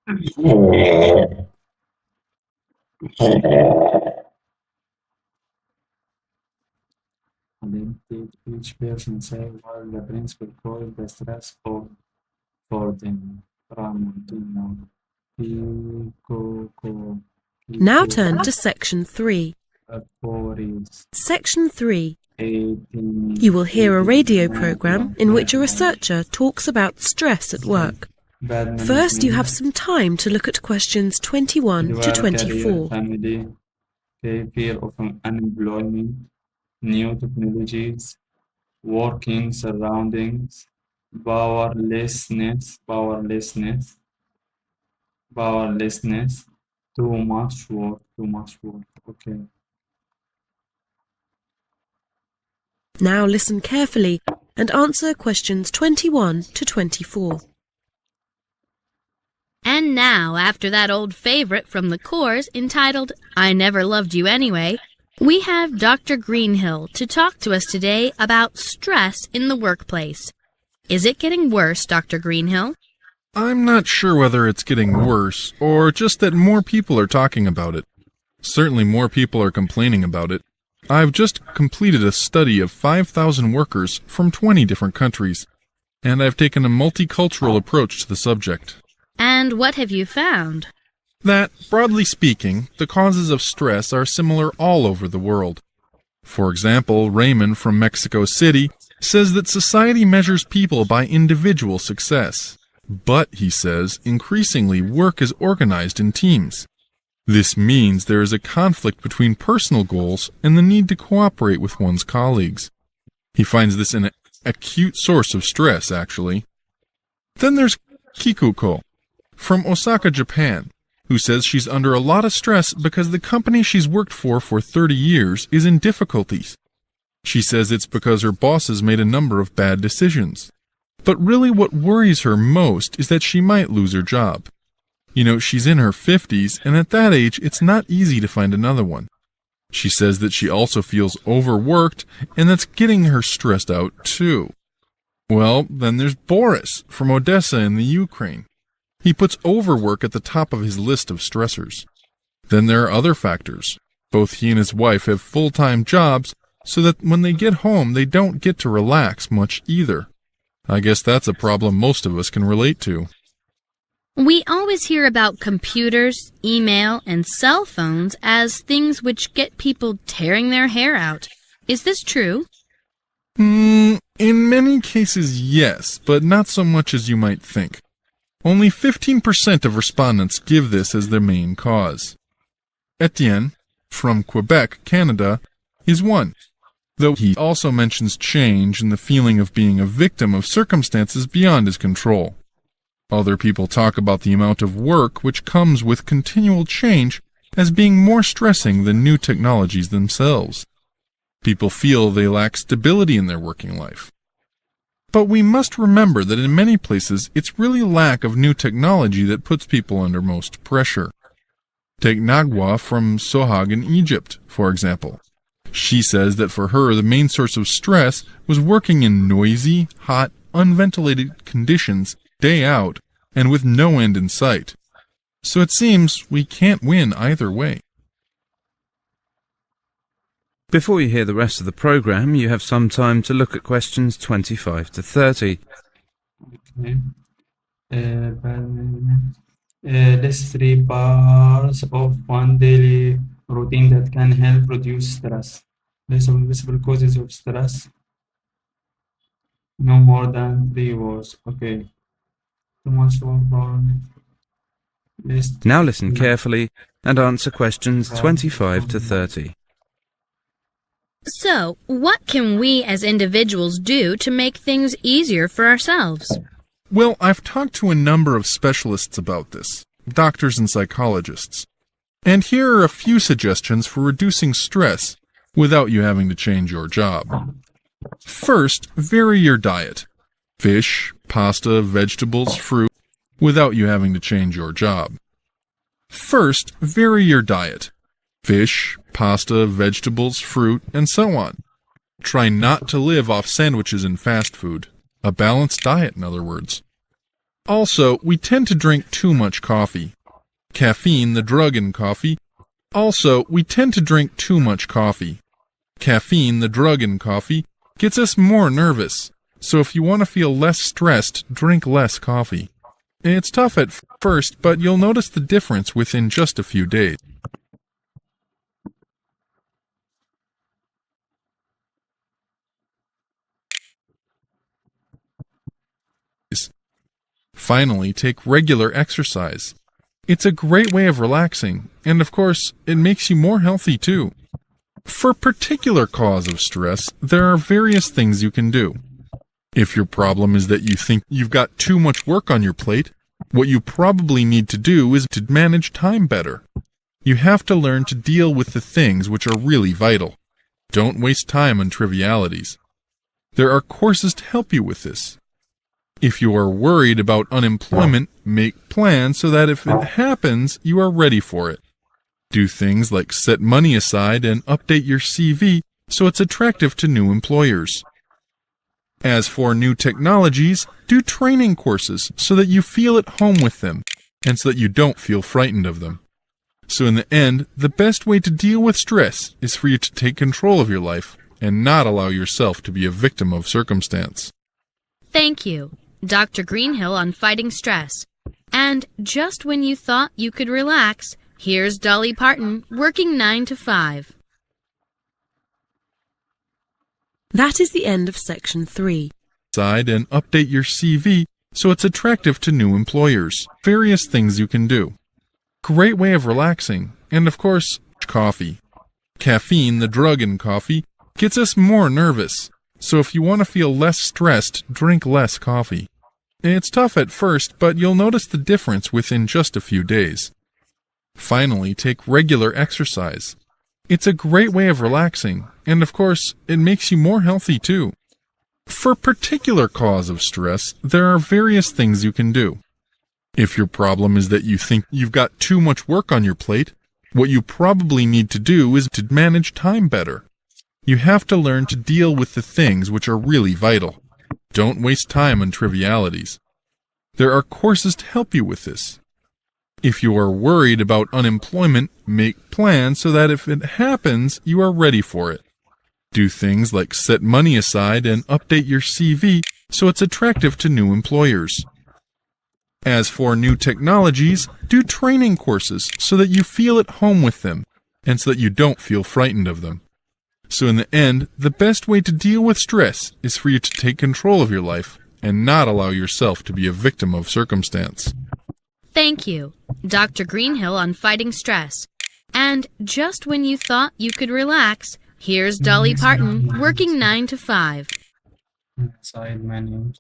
Then each person say what the principal cause the stress for them. Ramantino. Kiko, Now turn to Section 3. Boris, Section 3. 18, You will hear a radio program in which a researcher talks about stress at work. bad First, you have management, some time to look at questions 21 to career, 24. family, fear of unemployment, new technologies, working surroundings, powerlessness, too much work. Okay. Now listen carefully and answer questions 21 to 24. And now, after that old favorite from the course entitled I Never Loved You Anyway, we have Dr. Greenhill to talk to us today about stress in the workplace. Is it getting worse, Dr. Greenhill? I'm not sure whether it's getting worse or just that more people are talking about it. Certainly more people are complaining about it. I've just completed a study of 5,000 workers from 20 different countries, and I've taken a multicultural approach to the subject. And what have you found? That, broadly speaking, the causes of stress are similar all over the world. For example, Raymond from Mexico City says that society measures people by individual success. But, he says, increasingly work is organized in teams. This means there is a conflict between personal goals and the need to cooperate with one's colleagues. He finds this an acute source of stress, actually. Then there's Kikuko from Osaka, Japan, who says she's under a lot of stress because the company she's worked for 30 years is in difficulties. She says it's because her bosses made a number of bad decisions. But really what worries her most is that she might lose her job. You know, she's in her 50s, and at that age, it's not easy to find another one. She says that she also feels overworked, and that's getting her stressed out, too. Well, then there's Boris from Odessa in the Ukraine. He puts overwork at the top of his list of stressors. Then there are other factors. Both he and his wife have full-time jobs, so that when they get home, they don't get to relax much either. I guess that's a problem most of us can relate to. We always hear about computers, email, and cell phones as things which get people tearing their hair out. Is this true? In many cases, yes, but not so much as you might think. Only 15% of respondents give this as their main cause. Etienne, from Quebec, Canada, is one, though he also mentions change and the feeling of being a victim of circumstances beyond his control. Other people talk about the amount of work which comes with continual change as being more stressing than new technologies themselves. People feel they lack stability in their working life. But we must remember that in many places it's really lack of new technology that puts people under most pressure. Take Nagwa from Sohag in Egypt, for example. She says that for her the main source of stress was working in noisy, hot, unventilated conditions day out, and with no end in sight. So it seems we can't win either way. Before you hear the rest of the program, you have some time to look at questions 25 to 30. Okay. List 3 parts of one daily routine that can help reduce stress. List of visible causes of stress. No more than 3 words. Okay. Too much work for list. Now listen carefully and answer questions 25 to 30. So, what can we as individuals do to make things easier for ourselves? Well, I've talked to a number of specialists about this, doctors and psychologists. And here are a few suggestions for reducing stress without you having to change your job. First, vary your diet. Fish, pasta, vegetables, fruit, without you having to change your job. First, vary your diet. Fish, pasta, vegetables, fruit, and so on. Try not to live off sandwiches and fast food. A balanced diet, in other words. Also, we tend to drink too much coffee. Caffeine, the drug in coffee. Also, we tend to drink too much coffee. Caffeine, the drug in coffee, gets us more nervous. So if you want to feel less stressed, drink less coffee. It's tough at first, but you'll notice the difference within just a few days. Finally, take regular exercise. It's a great way of relaxing, and of course, it makes you more healthy too. For a particular cause of stress, there are various things you can do. If your problem is that you think you've got too much work on your plate, what you probably need to do is to manage time better. You have to learn to deal with the things which are really vital. Don't waste time on trivialities. There are courses to help you with this. If you are worried about unemployment, make plans so that if it happens, you are ready for it. Do things like set money aside and update your CV so it's attractive to new employers. As for new technologies, do training courses so that you feel at home with them and so that you don't feel frightened of them. So in the end, the best way to deal with stress is for you to take control of your life and not allow yourself to be a victim of circumstance. Thank you, Dr. Greenhill, on fighting stress. And just when you thought you could relax, here's Dolly Parton working 9 to 5. That is the end of section 3. Side and update your CV so it's attractive to new employers. Various things you can do. Great way of relaxing, and of course, coffee. Caffeine, the drug in coffee, gets us more nervous. So if you want to feel less stressed, drink less coffee. It's tough at first, but you'll notice the difference within just a few days. Finally, take regular exercise. It's a great way of relaxing, and of course, it makes you more healthy too. For a particular cause of stress, there are various things you can do. If your problem is that you think you've got too much work on your plate, what you probably need to do is to manage time better. You have to learn to deal with the things which are really vital. Don't waste time on trivialities. There are courses to help you with this. If you are worried about unemployment, make plans so that if it happens, you are ready for it. Do things like set money aside and update your CV so it's attractive to new employers. As for new technologies, do training courses so that you feel at home with them and so that you don't feel frightened of them. So in the end, the best way to deal with stress is for you to take control of your life and not allow yourself to be a victim of circumstance. Thank you, Dr. Greenhill, on fighting stress. And just when you thought you could relax, here's Dolly Parton working 9 to 5. Side manage.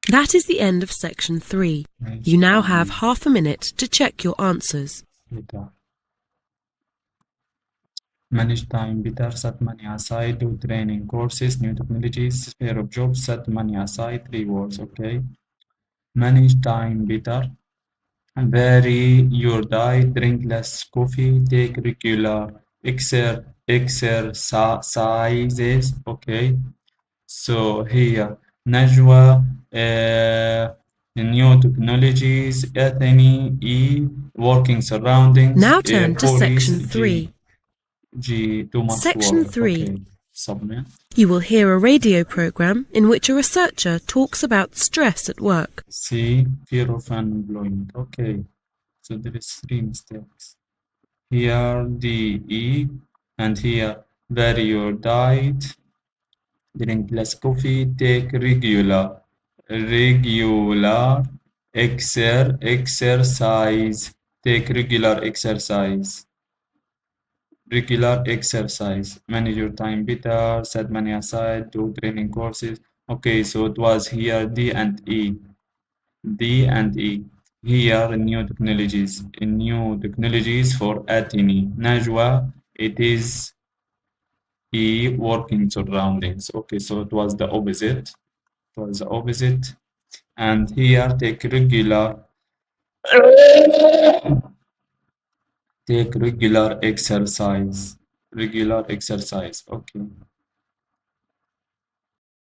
That is the end of section 3. You now have half a minute to check your answers. Better. Manage time better, set money aside, do training courses, new technologies, pair of jobs, set money aside, 3 words, okay? Manage time better, vary your diet, drink less coffee, take regular exercises, okay? So here, Najwa, new technologies, Ethany, E, working surroundings, Now turn to police, section 3. Too much Section work. 3. Okay. Submit. You will hear a radio program in which a researcher talks about stress at work. C, fear of unemployment. Okay. So there is 3 mistakes. Here D, E, and here vary your diet, drink less coffee, take regular exercise, take regular exercise. Regular exercise, manage your time better, set money aside, do training courses. Okay, so it was here D and E. D and E. Here, new technologies. New technologies for Athene. Najwa, it is E, working surroundings. Okay, so it was the opposite. It was the opposite. And here, take regular exercise. Okay.